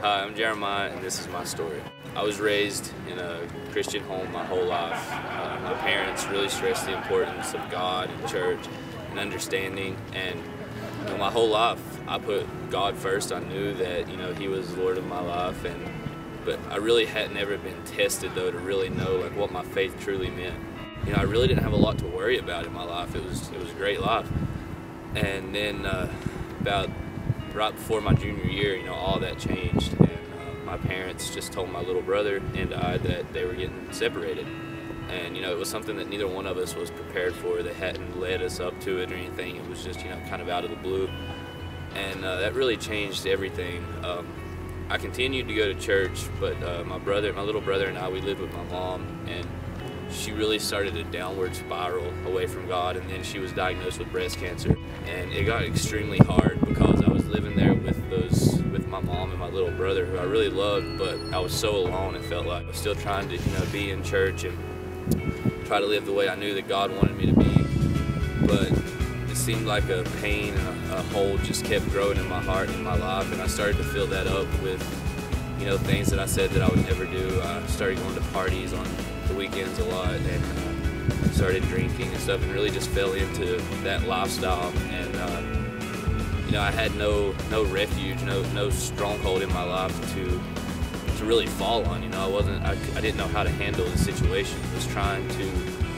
Hi, I'm Jeremiah, and this is my story. I was raised in a Christian home my whole life. My parents really stressed the importance of God and church and understanding, and my whole life I put God first. I knew that He was the Lord of my life, but I really had never been tested though to really know like what my faith truly meant. I really didn't have a lot to worry about in my life. It was a great life, and then about right before my junior year, all that changed, and my parents just told my little brother and I that they were getting separated. And it was something that neither one of us was prepared for. They hadn't led us up to it or anything. It was just kind of out of the blue, and that really changed everything. I continued to go to church, but my little brother and I, we lived with my mom, and she really started a downward spiral away from God, and then she was diagnosed with breast cancer, and it got extremely hard because I was living there with my mom and my little brother, who I really loved, but I was so alone. It felt like I was still trying to be in church and try to live the way I knew that God wanted me to be, but it seemed like a pain and a hole just kept growing in my heart and in my life, and I started to fill that up with things that I said that I would never do. I started going to parties on the weekends a lot, and started drinking and stuff, and really just fell into that lifestyle. And I had no refuge, no stronghold in my life to really fall on. I didn't know how to handle the situation. I was trying to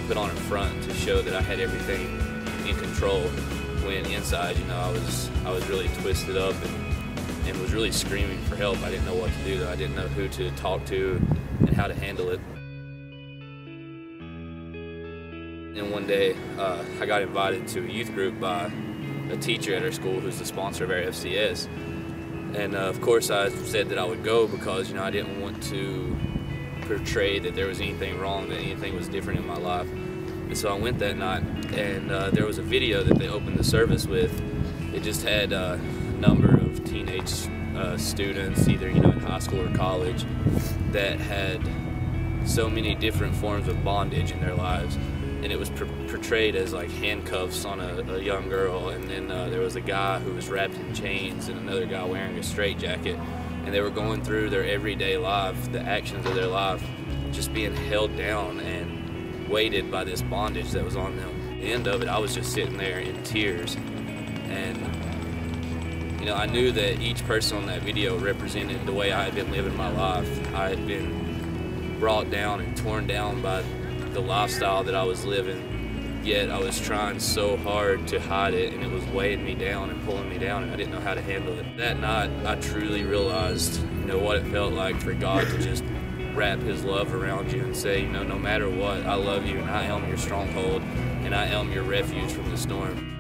put on a front to show that I had everything in control, when inside I was really twisted up and was really screaming for help. I didn't know what to do though. I didn't know who to talk to and how to handle it. And one day I got invited to a youth group by a teacher at our school who's the sponsor of our FCS. And of course I said that I would go because I didn't want to portray that there was anything wrong, that anything was different in my life. And so I went that night, and there was a video that they opened the service with. It just had a number of teenage students, either in high school or college, that had so many different forms of bondage in their lives. And it was portrayed as like handcuffs on a young girl, and then there was a guy who was wrapped in chains and another guy wearing a straitjacket, and they were going through their everyday life, the actions of their life, just being held down and weighted by this bondage that was on them. At the end of it, I was just sitting there in tears, and I knew that each person on that video represented the way I had been living my life. I had been brought down and torn down by the lifestyle that I was living, yet I was trying so hard to hide it, and it was weighing me down and pulling me down, and I didn't know how to handle it. That night I truly realized what it felt like for God to just wrap His love around you and say, no matter what, I love you, and I am your stronghold, and I am your refuge from the storm.